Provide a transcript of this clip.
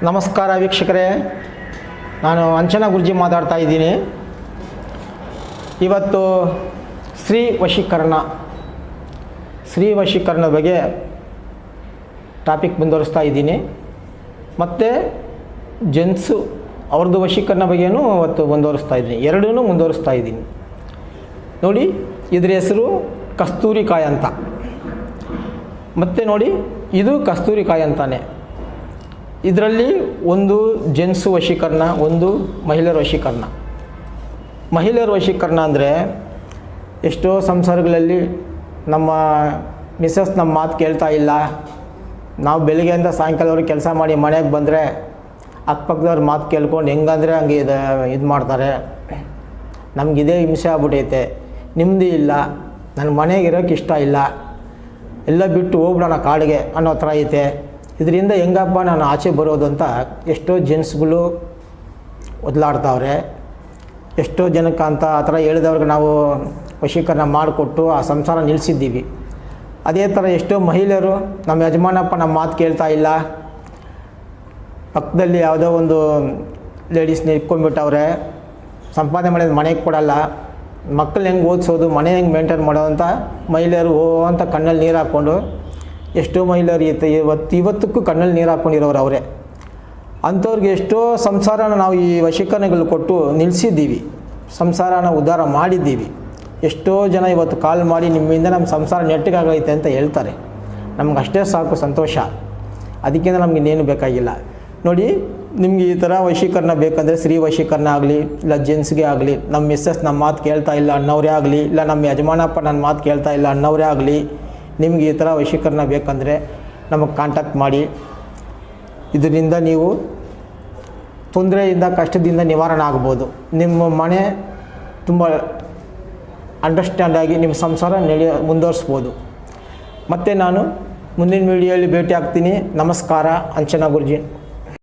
ನಮಸ್ಕಾರ ವೀಕ್ಷಕರೇ, ನಾನು ಅಂಚನಾ ಗುರೂಜಿ ಮಾತಾಡ್ತಾ ಇದ್ದೀನಿ. ಇವತ್ತು ಸ್ತ್ರೀ ವಶೀಕರಣ ಬಗ್ಗೆ ಟಾಪಿಕ್ ಮುಂದುವರಿಸ್ತಾ ಇದ್ದೀನಿ. ಮತ್ತು ಜೆಂಟ್ಸು ಅವ್ರದ್ದು ವಶೀಕರಣ ಬಗ್ಗೆಯೂ ಇವತ್ತು ಮುಂದುವರಿಸ್ತಾ ಇದ್ದೀನಿ. ಎರಡೂ ಮುಂದುವರಿಸ್ತಾ ಇದ್ದೀನಿ. ನೋಡಿ, ಇದ್ರ ಹೆಸರು ಕಸ್ತೂರಿಕಾಯಿ ಅಂತ. ಮತ್ತು ನೋಡಿ, ಇದು ಕಸ್ತೂರಿಕಾಯಿ ಅಂತಾನೆ. ಇದರಲ್ಲಿ ಒಂದು ಜೆಂಟ್ಸು ವಶೀಕರಣ, ಒಂದು ಮಹಿಳೆಯರ ವಶೀಕರಣ. ಮಹಿಳೆಯರ ವಶೀಕರಣ ಅಂದರೆ ಎಷ್ಟೋ ಸಂಸಾರಗಳಲ್ಲಿ ನಮ್ಮ ಮಿಸಸ್ ನಮ್ಮ ಮಾತು ಕೇಳ್ತಾ ಇಲ್ಲ, ನಾವು ಬೆಳಗ್ಗೆಯಿಂದ ಸಾಯಂಕಾಲವರೆಗೆ ಕೆಲಸ ಮಾಡಿ ಮನೆಗೆ ಬಂದರೆ ಅಕ್ಕಪಕ್ಕದವ್ರ ಮಾತು ಕೇಳ್ಕೊಂಡು ಹೆಂಗಂದರೆ ಹಂಗೆ ಇದು ಮಾಡ್ತಾರೆ. ನಮಗಿದೇ ಹಿಂಸೆ ಆಗ್ಬಿಟ್ಟೈತೆ, ನೆಮ್ಮದಿ ಇಲ್ಲ, ನನ್ನ ಮನೆಗೆ ಇರೋಕ್ಕೆ ಇಷ್ಟ ಇಲ್ಲ, ಎಲ್ಲ ಬಿಟ್ಟು ಹೋಗ್ಬಿಡೋಣ ಕಾಡಿಗೆ ಅನ್ನೋ ಥರ ಐತೆ. ಇದರಿಂದ ಹೆಂಗಪ್ಪ ನಾನು ಆಚೆ ಬರೋದು ಅಂತ ಎಷ್ಟೋ ಜೆಂಟ್ಸ್ಗಳು ಒದಲಾಡ್ತಾವ್ರೆ. ಎಷ್ಟೋ ಜನಕ್ಕೆ ಅಂತ ಆ ಥರ ಹೇಳಿದವ್ರಿಗೆ ನಾವು ವಶೀಕರಣ ಮಾಡಿಕೊಟ್ಟು ಆ ಸಂಸಾರ ನಿಲ್ಲಿಸಿದ್ದೀವಿ. ಅದೇ ಥರ ಎಷ್ಟೋ ಮಹಿಳೆಯರು ನಮ್ಮ ಯಜಮಾನಪ್ಪ ನಮ್ಮ ಮಾತು ಕೇಳ್ತಾ ಇಲ್ಲ, ಪಕ್ಕದಲ್ಲಿ ಯಾವುದೋ ಒಂದು ಲೇಡೀಸ್ನ ಇಟ್ಕೊಂಡ್ಬಿಟ್ಟವ್ರೆ, ಸಂಪಾದನೆ ಮಾಡಿದ ಮನೆಗೆ ಕೊಡಲ್ಲ, ಮಕ್ಕಳು ಹೆಂಗೆ ಓದಿಸೋದು, ಮನೆ ಹೆಂಗೆ ಮೇಂಟೈನ್ ಮಾಡೋದು ಅಂತ ಮಹಿಳೆಯರು ಅಂತ ಕಣ್ಣಲ್ಲಿ ನೀರು ಹಾಕ್ಕೊಂಡು ಎಷ್ಟೋ ಮಹಿಳೆಯರು ಇವತ್ತಕ್ಕೂ ಕಣ್ಣಲ್ಲಿ ನೀರು ಹಾಕ್ಕೊಂಡಿರೋರು ಅವರೇ. ಅಂಥವ್ರಿಗೆ ಎಷ್ಟೋ ಸಂಸಾರನ ನಾವು ಈ ವಶೀಕರಣಗಳು ಕೊಟ್ಟು ನಿಲ್ಲಿಸಿದ್ದೀವಿ, ಸಂಸಾರನ ಉದ್ಧಾರ ಮಾಡಿದ್ದೀವಿ. ಎಷ್ಟೋ ಜನ ಇವತ್ತು ಕಾಲ್ ಮಾಡಿ ನಿಮ್ಮಿಂದ ನಮ್ಮ ಸಂಸಾರ ನೆಟ್ಟಗಾಗೈತೆ ಅಂತ ಹೇಳ್ತಾರೆ. ನಮ್ಗೆ ಅಷ್ಟೇ ಸಾಕು ಸಂತೋಷ, ಅದಕ್ಕಿಂತ ನಮ್ಗೆ ಇನ್ನೇನು ಬೇಕಾಗಿಲ್ಲ. ನೋಡಿ, ನಿಮ್ಗೆ ಈ ಥರ ವಶೀಕರಣ ಬೇಕಂದರೆ ಸ್ತ್ರೀ ವಶೀಕರಣ ಆಗಲಿ, ಇಲ್ಲ ಜೆಂಟ್ಸ್ಗೆ ಆಗಲಿ, ನಮ್ಮ ಮಿಸ್ಸಸ್ ನಮ್ಮ ಮಾತು ಕೇಳ್ತಾ ಇಲ್ಲ ಅನ್ನೋರೇ ಆಗಲಿ, ಇಲ್ಲ ನಮ್ಮ ಯಜಮಾನಪ್ಪ ನನ್ನ ಮಾತು ಕೇಳ್ತಾ ಇಲ್ಲ ಅನ್ನೋರೇ ಆಗಲಿ, ನಿಮ್ಗೆ ಈ ಥರ ವಶೀಕರಣ ಬೇಕಂದರೆ ನಮಗೆ ಕಾಂಟ್ಯಾಕ್ಟ್ ಮಾಡಿ. ಇದರಿಂದ ನೀವು ತೊಂದರೆಯಿಂದ, ಕಷ್ಟದಿಂದ ನಿವಾರಣೆ ಆಗ್ಬೋದು. ನಿಮ್ಮ ಮನೆ ತುಂಬ ಅಂಡರ್ಸ್ಟ್ಯಾಂಡ್ ಆಗಿ ನಿಮ್ಮ ಸಂಸಾರ ಮುಂದುವರಿಸ್ಬೋದು. ಮತ್ತು ನಾನು ಮುಂದಿನ ವೀಡಿಯೋಲಿ ಭೇಟಿ ಆಗ್ತೀನಿ. ನಮಸ್ಕಾರ. ಅಂಚನಾ ಗುರೂಜಿ.